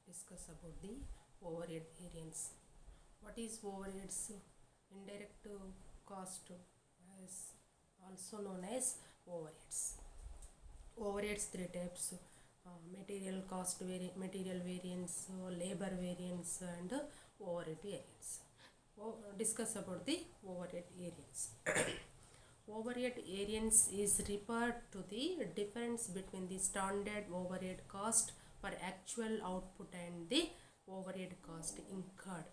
discuss about the overhead variance. What is overheads? Indirect cost is also known as overheads. Overheads three types: material cost material variance, labor variance, and overhead variance. Discuss about the overhead variance. Overhead variance is referred to the difference between the standard overhead cost for actual output and the overhead cost incurred.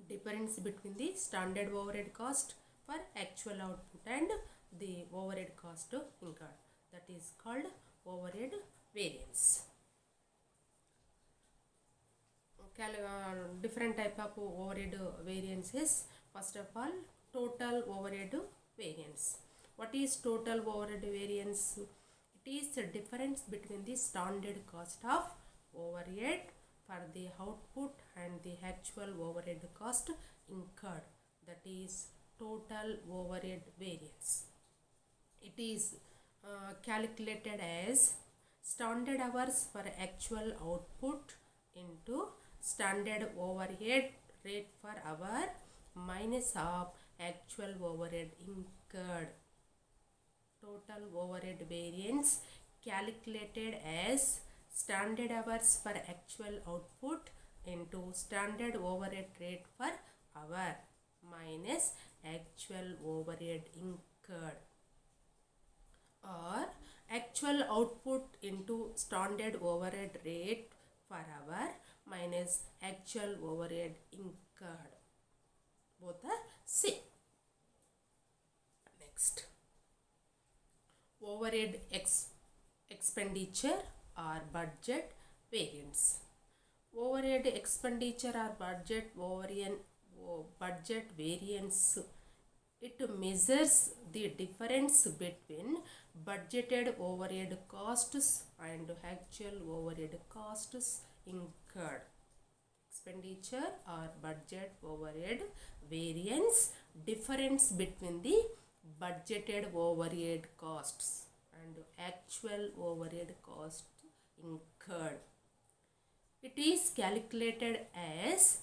Difference between the standard overhead cost for actual output and the overhead cost incurred. That is called overhead variance. Different type of overhead variances. First of all, total overhead variance. What is total overhead variance? It is the difference between the standard cost of overhead for the output and the actual overhead cost incurred. That is total overhead variance. It is calculated as standard hours for actual output into standard overhead rate per hour minus of actual overhead incurred. Total overhead variance calculated as standard hours for actual output into standard overhead rate per hour minus actual overhead incurred, or actual output into standard overhead rate per hour minus actual overhead incurred. Both are same. Next, overhead expenditure or budget variance. Overhead expenditure or budget variance. It measures the difference between budgeted overhead costs and actual overhead costs incurred. Expenditure or budget overhead variance, difference between the budgeted overhead costs and actual overhead cost incurred. It is calculated as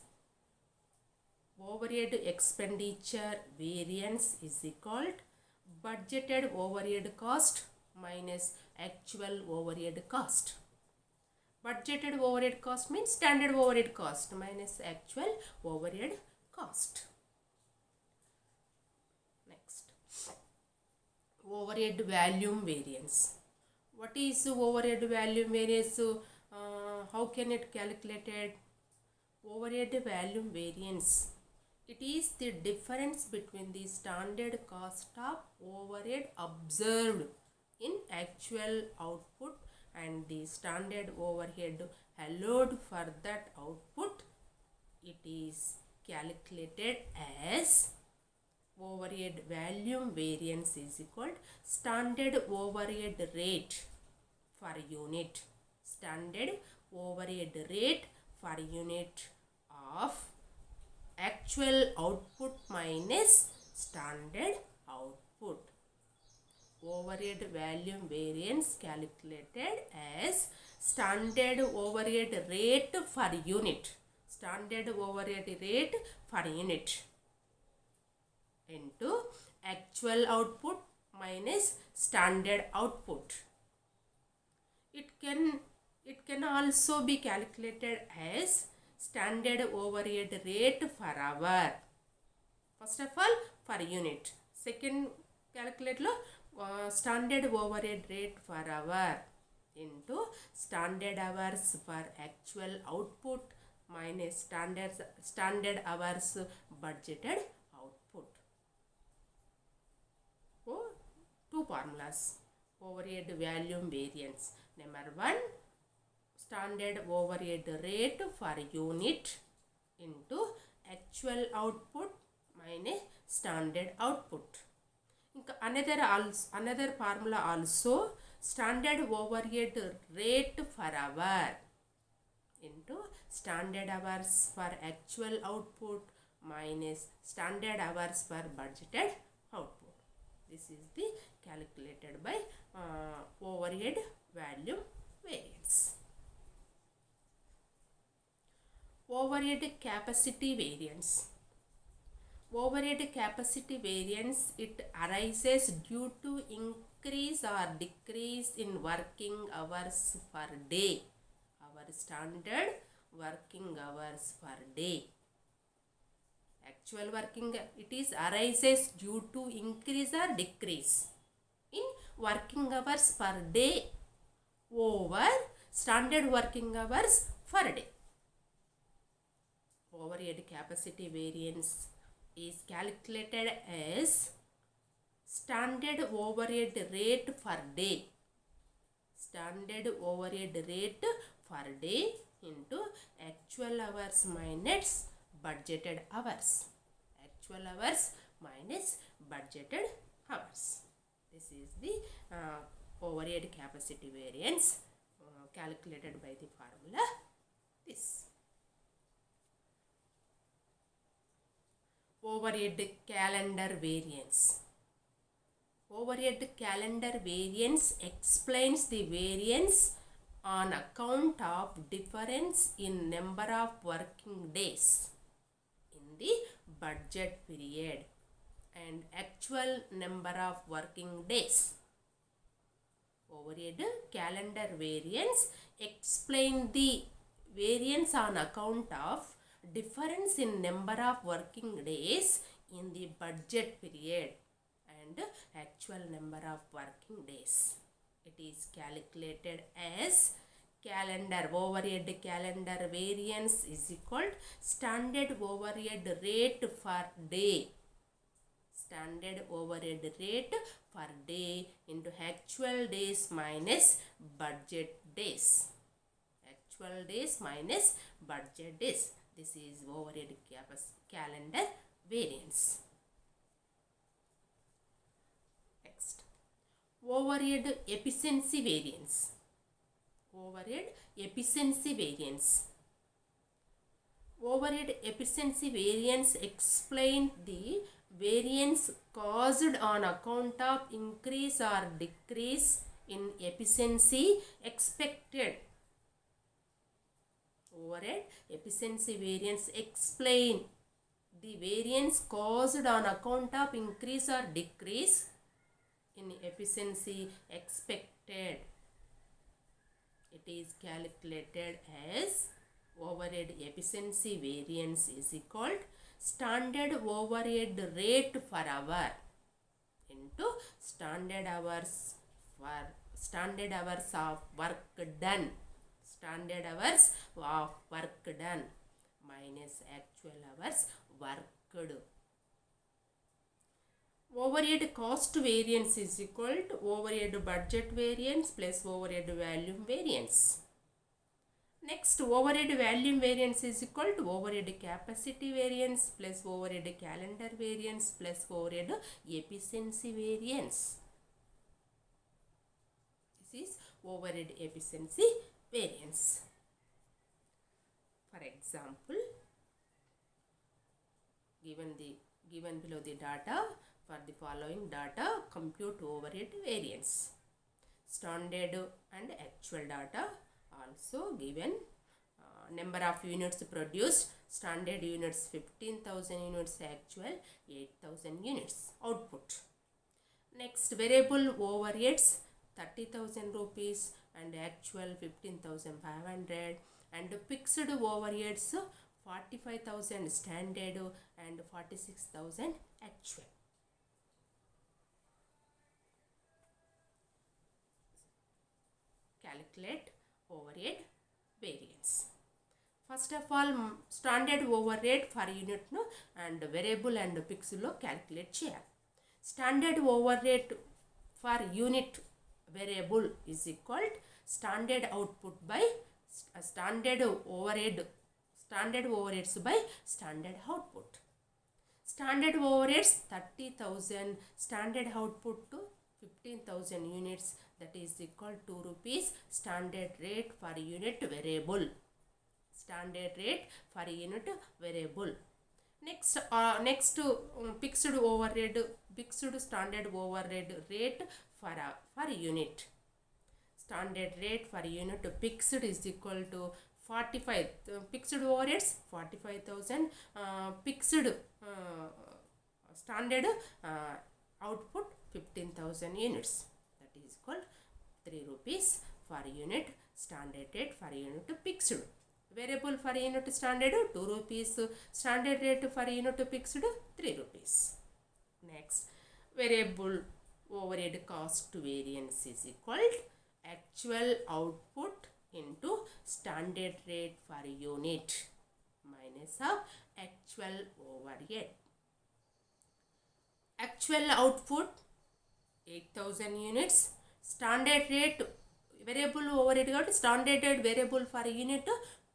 overhead expenditure variance is equal to budgeted overhead cost minus actual overhead cost. Budgeted overhead cost means standard overhead cost minus actual overhead cost. Next, overhead volume variance. What is overhead volume variance? How can it calculated? Overhead volume variance. It is the difference between the standard cost of overhead observed in actual output and the standard overhead allowed for that output. It is calculated as overhead volume variance is equal to standard overhead rate per unit. Standard overhead rate per unit of actual output minus standard output. Overhead volume variance calculated as standard overhead rate per unit. Standard overhead rate per unit into actual output minus standard output. It can also be calculated as standard overhead rate per hour. First of all, per unit. Second, calculate standard overhead rate per hour into standard hours per actual output minus standard hours budgeted output. So, two formulas. Overhead volume variance. Number 1, standard overhead rate per unit into actual output minus standard output. Another formula also, standard overhead rate per hour into standard hours per actual output minus standard hours per budgeted output. This is the calculated by overhead volume variance. overhead capacity variance. Overhead capacity variance, it arises due to increase or decrease in working hours per day. Our standard working hours per day. Actual working, it is arises due to increase or decrease in working hours per day over standard working hours per day. Overhead capacity variance is calculated as standard overhead rate per day. Standard overhead rate per day into actual hours minus budgeted hours. Actual hours minus budgeted hours. This is the overhead capacity variance calculated by the formula this. Overhead calendar variance. Overhead calendar variance explains the variance on account of difference in number of working days in the budget period and actual number of working days. Overhead calendar variance explain the variance on account of difference in number of working days in the budget period and actual number of working days. It is calculated as calendar overhead calendar variance is equal standard overhead rate per day. Standard overhead rate per day into actual days minus budget days. Actual days minus budget days. This is overhead calendar variance. Next, overhead efficiency variance. Overhead efficiency variance. Overhead efficiency variance explain the variance caused on account of increase or decrease in efficiency expected. Overhead efficiency variance explain the variance caused on account of increase or decrease in efficiency expected. It is calculated as overhead efficiency variance is equal standard overhead rate per hour into standard hours of work done. Standard hours of work done minus actual hours worked. Overhead cost variance is equal to overhead budget variance plus overhead volume variance. Next, overhead volume variance is equal to overhead capacity variance plus overhead calendar variance plus overhead efficiency variance. This is overhead efficiency variance. For example, given below the data, for the following data, compute overhead variance. Standard and actual data also given. Number of units produced, standard units 15,000 units, actual 8,000 units output. Next, variable overheads 30,000 rupees and actual 15,500, and fixed overheads 45,000 standard and 46,000 actual. Calculate overhead variance. First of all, standard overhead per unit and variable and fixed lo calculate cheyaలి. Standard overhead per unit variable is equal to standard output by standard overheads by standard output. Standard overheads 30,000, standard output to 15,000 units, that is equal to rupees standard rate per unit variable. Standard rate per unit variable. Next, fixed standard overhead rate per unit. Standard rate per unit fixed is equal to 45 fixed overheads 45,000, fixed standard output 15,000 units, that is called 3 rupees per unit standard rate per unit fixed. Variable per unit standard 2 rupees, standard rate per unit fixed 3 rupees. Next, variable overhead cost variance is equal actual output into standard rate per unit minus of actual overhead. Actual output 8,000 units, standard rate variable overhead got standard rate variable per unit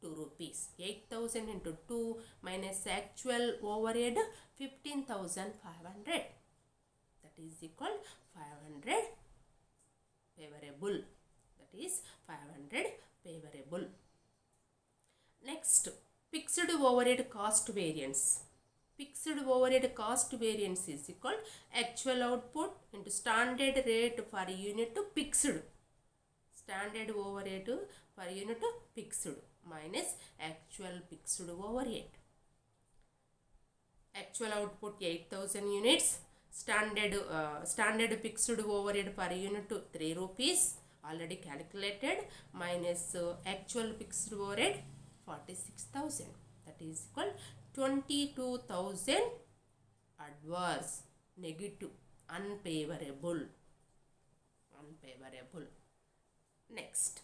2 rupees. 8,000 into 2 minus actual overhead 15,500, that is equal 500 favorable, that is 500 favorable. Next, fixed overhead cost variance. Fixed overhead cost variance is equal actual output into standard rate per unit fixed. Standard overhead per unit fixed minus actual fixed overhead. Actual output 8,000 units, standard fixed overhead per unit 3 rupees already calculated minus actual fixed overhead 46,000, that is equal 22,000 adverse, negative, unfavorable. Next,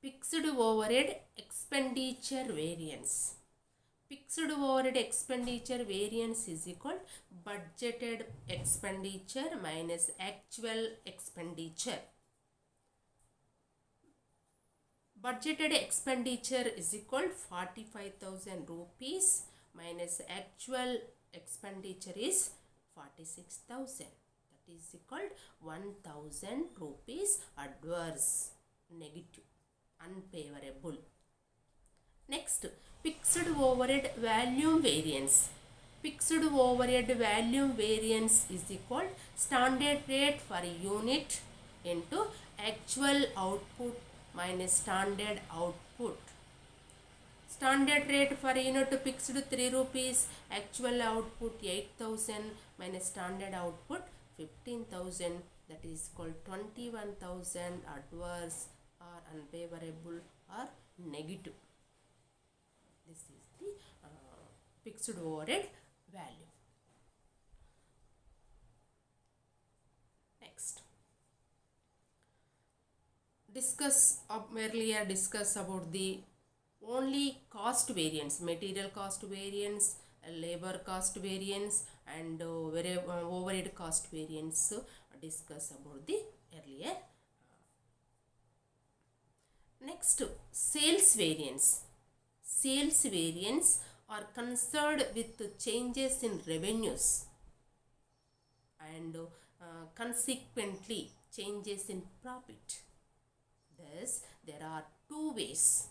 fixed overhead expenditure variance. Fixed overhead expenditure variance is equal budgeted expenditure minus actual expenditure. Budgeted expenditure is equal 45,000 rupees minus actual expenditure is 46,000, that is equal 1,000 rupees adverse, negative, unfavorable. Next, fixed overhead volume variance. Fixed overhead volume variance is equal standard rate per unit into actual output minus standard output. Standard rate per unit fixed 3 rupees, actual output 8,000 minus standard output 15,000, that is called 21,000 adverse or unfavorable or negative. This is the fixed overhead value. Next, earlier discuss about the only cost variance, material cost variance, labor cost variance and overhead cost variance. Discuss about the earlier. Next, sales variance. Sales variance are concerned with changes in revenues and consequently changes in profit. Thus, there are two ways.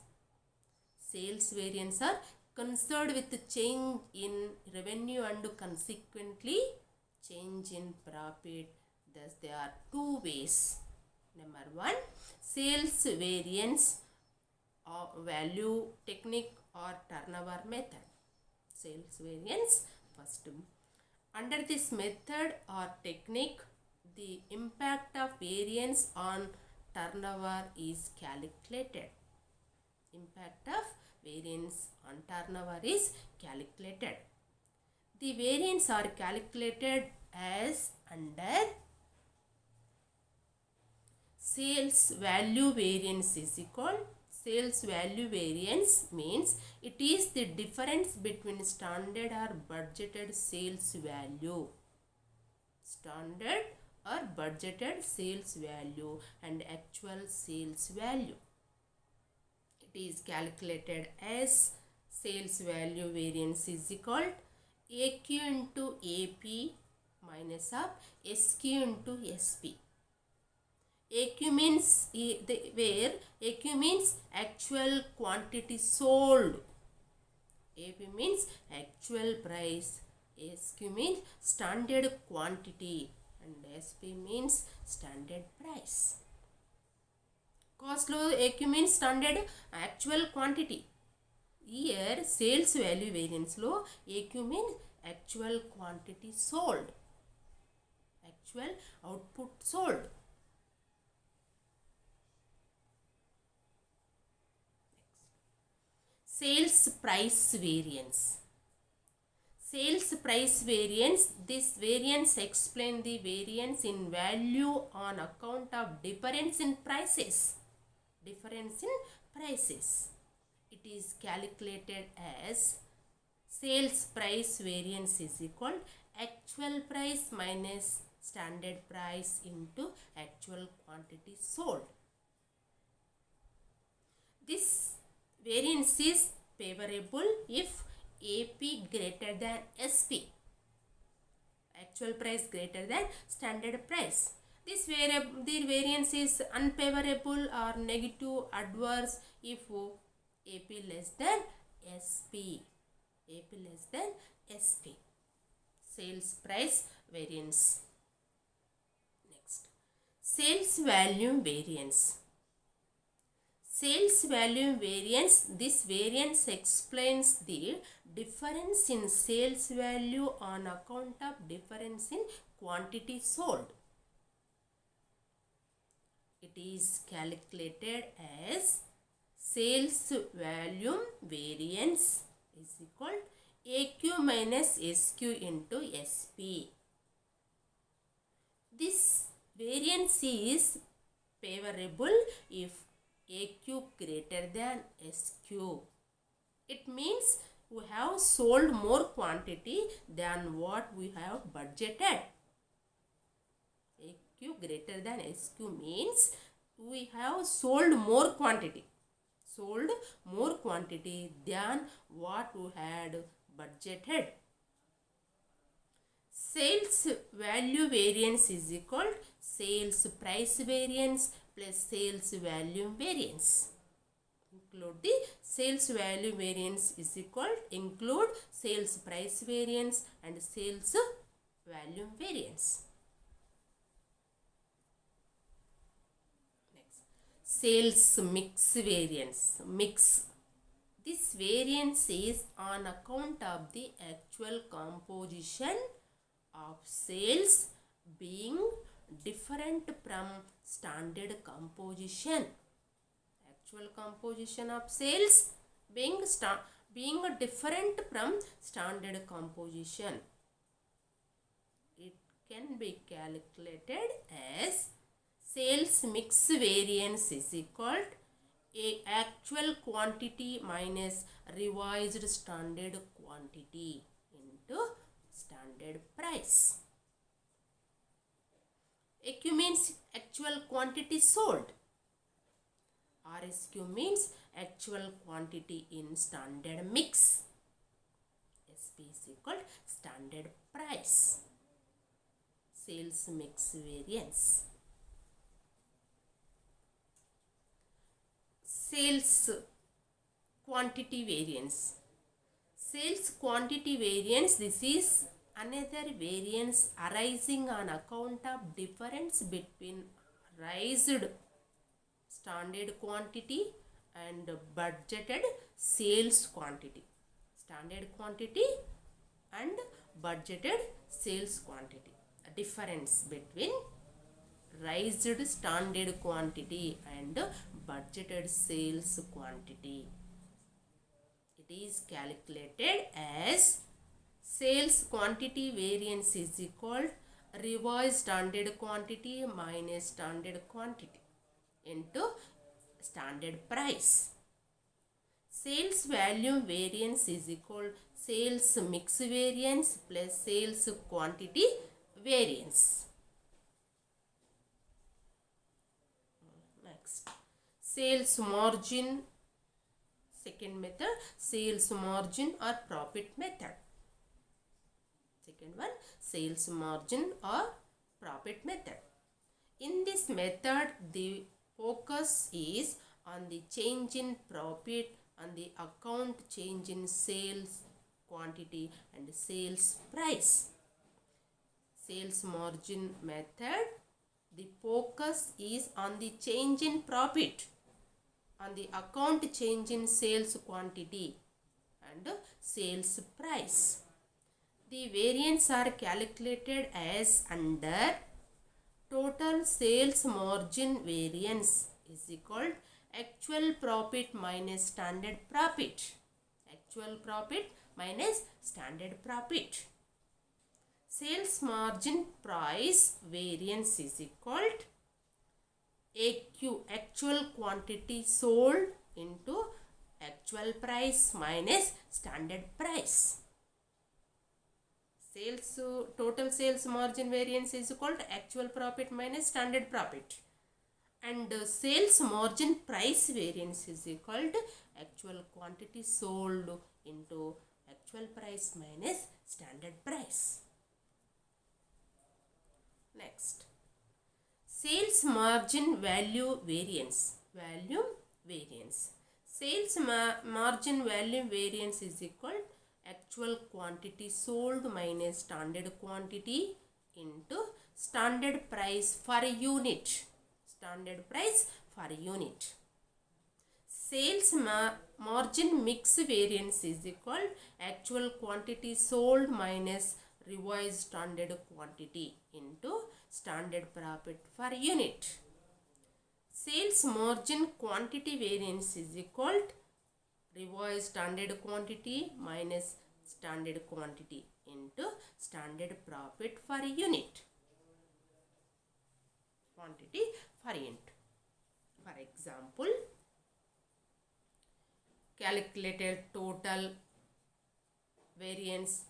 Sales variance are concerned with the change in revenue and consequently change in profit. Thus, there are two ways. Number one, sales variance of value technique or turnover method. Sales variance first. Under this method or technique, the impact of variance on turnover is calculated. Impact of variance on turnover is calculated. The variance are calculated as under sales value variance is equal. Sales value variance means it is the difference between standard or budgeted sales value. Standard or budgeted sales value and actual sales value. It is calculated as sales value variance is equal AQ into AP minus of SQ into SP. AQ means where AQ means actual quantity sold. AP means actual price. SQ means standard quantity and SP means standard price. Cost low AQ means standard actual quantity. Here sales value variance low AQ means actual quantity sold, actual output sold. Sales price variance. Sales price variance. This variance explain the variance in value on account of difference in prices. Difference in prices. It is calculated as sales price variance is equal actual price minus standard price into actual quantity sold. This variance is favorable if AP greater than SP, actual price greater than standard price. This the variance is unfavorable or negative adverse if AP less than SP. AP less than SP. Sales price variance. Next, sales volume variance. Sales volume variance. This variance explains the difference in sales value on account of difference in quantity sold. It is calculated as sales volume variance is equal AQ minus SQ into SP. This variance is favorable if AQ greater than SQ. It means we have sold more quantity than what we have budgeted. AQ greater than SQ means we have sold more quantity. Sold more quantity than what we had budgeted. Sales value variance is equal sales price variance plus sales volume variance. Include the sales value variance is equal include sales price variance and sales volume variance. Next, sales mix variance. Mix. This variance is on account of the actual composition of sales being different from standard composition. Actual composition of sales being different from standard composition. It can be calculated as sales mix variance is equal to actual quantity minus revised standard quantity into standard price. AQ means actual quantity sold. RSQ means actual quantity in standard mix. SP is equal standard price. Sales mix variance. Sales quantity variance. Sales quantity variance. This is another variance arising on account of difference between raised standard quantity and budgeted sales quantity. Standard quantity and budgeted sales quantity. A difference between raised standard quantity and budgeted sales quantity. It is calculated as sales quantity variance is equal revised standard quantity minus standard quantity into standard price. Sales volume variance is equal sales mix variance plus sales quantity variance. Next, sales margin. Second method, sales margin or profit method. Second one, sales margin or profit method. In this method, the focus is on the change in profit on the account change in sales quantity and sales price. Sales margin method, the focus is on the change in profit on the account change in sales quantity and sales price. The variance are calculated as under total sales margin variance is equal actual profit minus standard profit. Actual profit minus standard profit. Sales margin price variance is equal to AQ, actual quantity sold, into actual price minus standard price. Total sales margin variance is equal to actual profit minus standard profit, and sales margin price variance is equal to actual quantity sold into actual price minus standard price. Next, sales margin value variance. Sales margin value variance is equal to actual quantity sold minus standard quantity into standard price per unit. Sales margin mix variance is equal to actual quantity sold minus revised standard quantity into standard profit per unit. Sales margin quantity variance is equal to revised standard quantity minus standard quantity into standard profit per unit. Quantity per unit. For example, calculated total variance,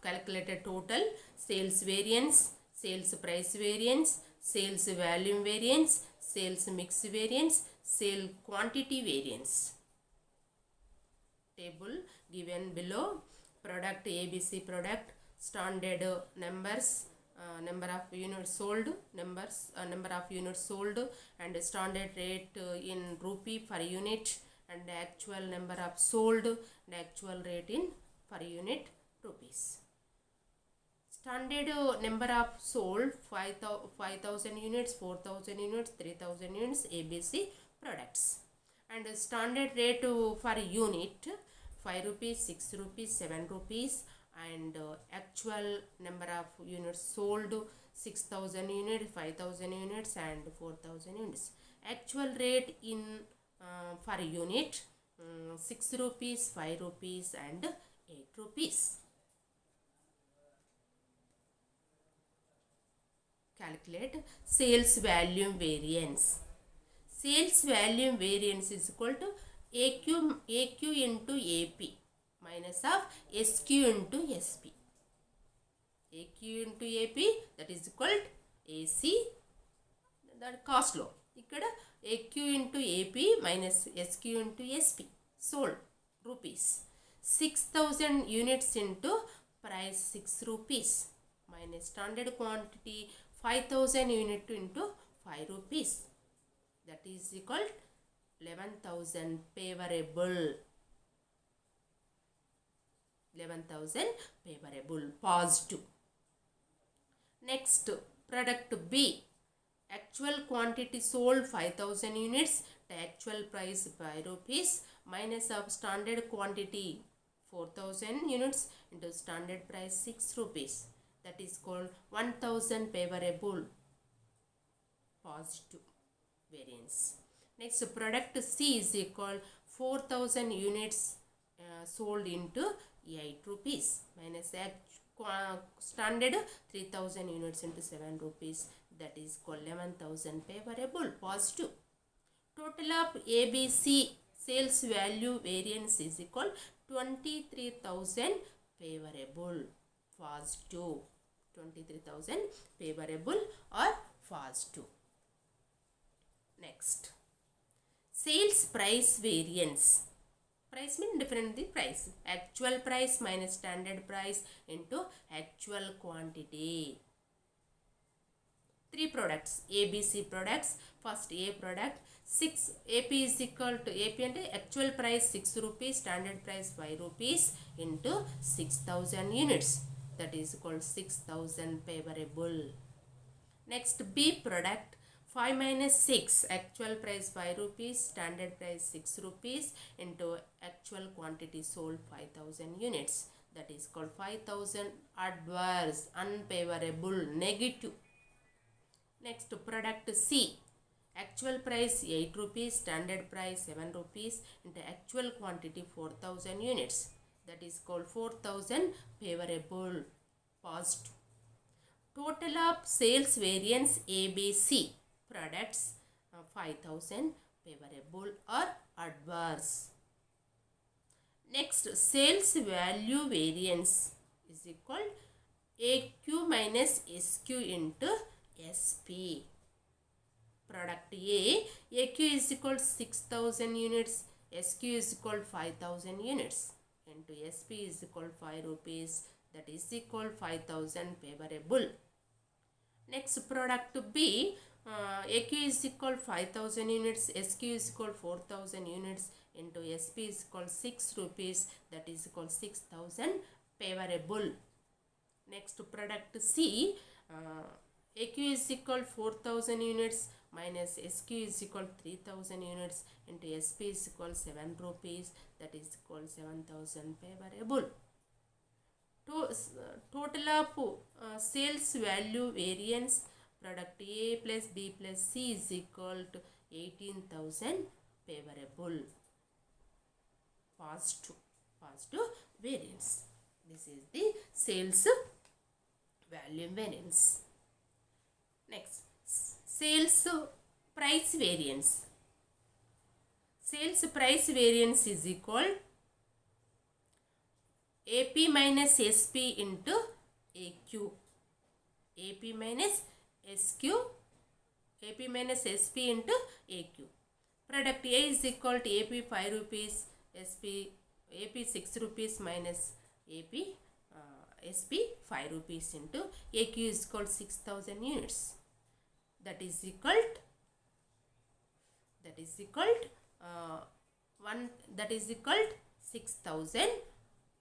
calculated total sales variance, sales price variance, sales volume variance, sales mix variance, sale quantity variance. Table given below. Product ABC product, standard numbers, number of units sold, number of units sold, and standard rate in rupee per unit, and actual number of sold and actual rate in per unit rupees. Standard number of sold 5,000 units, 4,000 units, 3,000 units ABC products, and standard rate per unit 5 rupees, 6 rupees, 7 rupees, and actual number of units sold 6,000 units, 5,000 units, and 4,000 units. Actual rate in per unit 6 rupees, 5 rupees, and 8 rupees. Calculate sales volume variance. Sales volume variance is equal to AQ into AP minus of SQ into SP. AQ into AP, that is equal to AC, that cost law. ఇక్కడ AQ into AP minus SQ into SP, sold rupees. 6,000 units into price 6 rupees minus standard quantity 5,000 unit into 5 rupees, that is equal to 11,000 favorable. 11,000 favorable, positive. Next, product B. Actual quantity sold 5,000 units, the actual price 5 rupees minus of standard quantity 4,000 units into standard price 6 rupees, that is called 1,000 favorable, positive variance. Next, product C is equal 4,000 units sold into 8 rupees minus standard 3,000 units into 7 rupees, that is called 11,000 favorable, positive. Total of ABC sales value variance is equal 23,000 favorable, positive. 23,000 favorable or positive. Next, sales price variance. Price means different the price. Actual price minus standard price into actual quantity. 3 products, ABC products. First A product, 6 AP is equal to AP and actual price 6 rupees, standard price 5 rupees into 6,000 units, that is called 6,000 favorable. Next, B product, 5 minus 6, actual price 5 rupees, standard price 6 rupees into actual quantity sold 5000 units. That is called 5000 adverse, unfavorable, negative. Next, product C. Actual price 8 rupees, standard price 7 rupees into actual quantity 4000 units. That is called 4000 favorable, positive. Total of sales variance ABC products 5000 favorable or adverse. Next, sales value variance is equal AQ minus SQ into SP. Product A, AQ is equal to 6000 units, SQ is equal to 5000 units into SP is equal to 5 rupees, that is equal to 5000 favorable. Next, product B, AQ is equal to 5000 units, SQ is equal to 4000 units into SP is equal to 6 rupees, that is equal to 6000 favorable. Next, product C, AQ is equal to 4000 units minus SQ is equal to 3000 units into SP is equal to 7 rupees, that is equal to 7000 favorable. Total of sales value variance product A plus B plus C is equal to 18,000 favorable, positive variance. This is the sales value variance. Next, sales price variance. Sales price variance is equal AP minus SP into AQ. AP minus SQ, AP minus SP into AQ. Product A is equal to AP 5 rupees, AP 6 rupees minus SP 5 rupees into AQ is equal to 6000 units. That is equal to 6000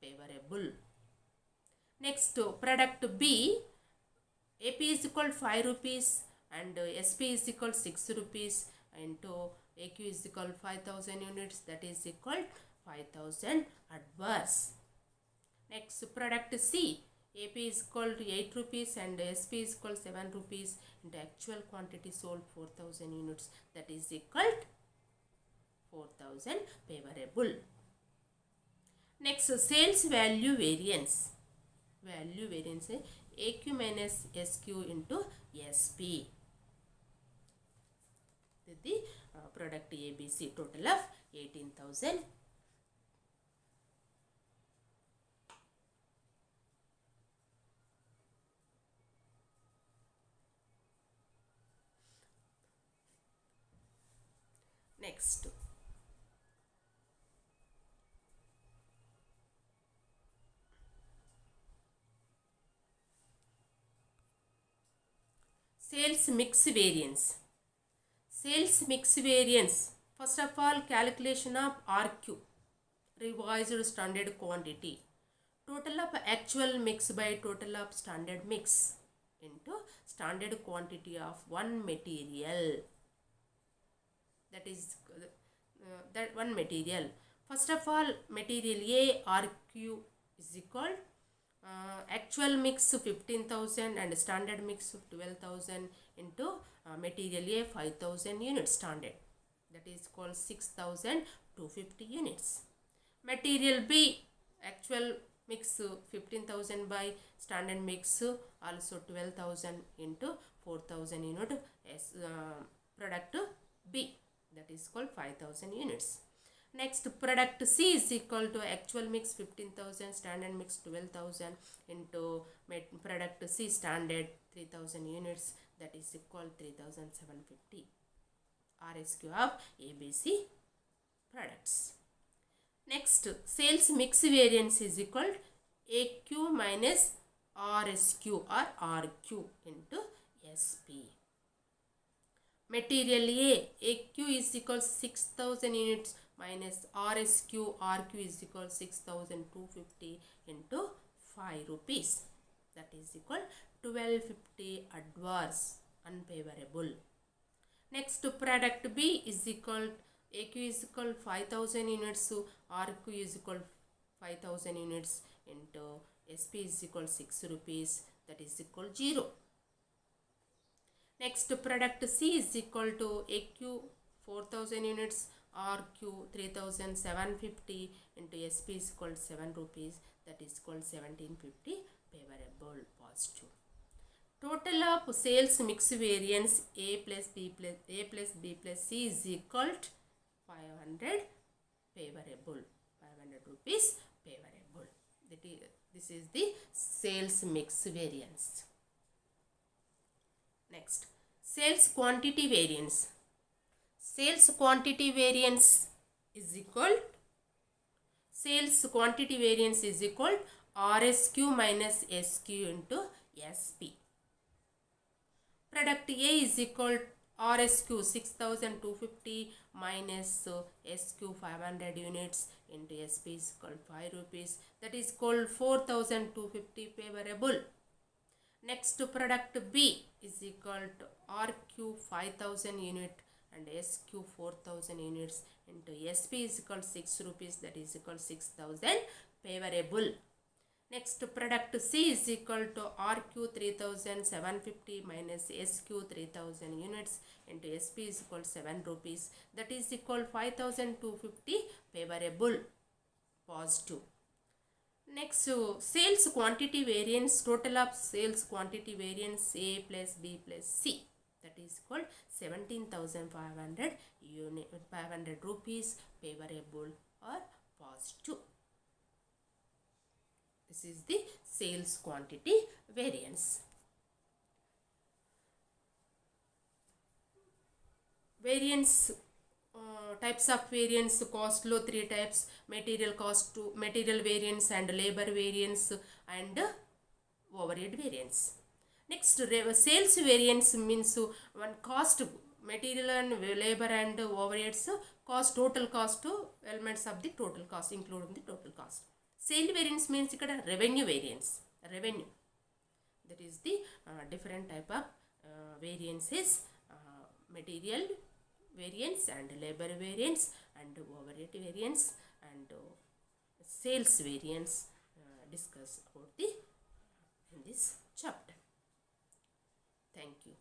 favorable. Next, product B, AP is equal to 5 rupees and SP is equal to 6 rupees into AQ is equal to 5000 units, that is equal to 5000 adverse. Next, product C, AP is equal to 8 rupees and SP is equal to 7 rupees into actual quantity sold 4000 units, that is equal to 4000 favorable. Next, sales value variance. Value variance AQ minus SQ into SP. The product ABC total of 18,000. Next, sales mix variance. Sales mix variance. First of all, calculation of RQ, revised standard quantity. Total of actual mix by total of standard mix into standard quantity of one material. That is that one material. First of all, material A RQ is equal actual mix 15,000 and standard mix 12,000 into material A 5,000 units standard. That is called 6,250 units. Material B actual mix 15,000 by standard mix also 12,000 into 4,000 unit as product B, that is called 5,000 units. Next, product C is equal to actual mix 15,000, standard mix 12,000 into product C standard 3,000 units, that is equal 3,750. RSQ of ABC products. Next, sales mix variance is equal to AQ minus RSQ or RQ into SP. Material A, AQ is equal to 6,000 units minus RSQ, RQ is equal to 6,250 into 5 rupees. That is equal to 1250 adverse, unfavorable. Next product B is equal AQ is equal 5000 units, RQ is equal 5000 units into SP is equal 6 rupees, that is equal 0. Next product C is equal to AQ 4000 units, RQ 3750 into SP is equal 7 rupees, that is equal 1750, favorable, positive. Total of sales mix variance A plus B plus C is equal to 500, favorable, 500 rupees, favorable. This is the sales mix variance. Next, sales quantity variance. Sales quantity variance is equal RSQ minus SQ into SP. Product A is equal RSQ 6250 minus SQ 500 units into SP is equal 5 rupees, that is called 4250, favorable. Next product B is equal to RQ 5000 unit and SQ 4000 units into SP is equal 6 rupees, that is equal 6000, favorable. Next product C is equal to RQ 3750 minus SQ 3000 units into SP is equal 7 rupees, that is equal 5250, favorable, positive. Next, sales quantity variance, total of sales quantity variance A plus B plus C, that is equal 17,500 500 rupees, favorable or positive. This is the sales quantity variance. Variance, types of variance, cost law 3 types: material cost, material variance and labor variance and overhead variance. Next, sales variance means one cost, material and labor and overheads cost, total cost, elements of the total cost including the total cost. Sale variance means ikkada revenue variance, revenue. That is the different type of variances, material variance and labor variance and overhead variance and sales variance discuss about the in this chapter. Thank you.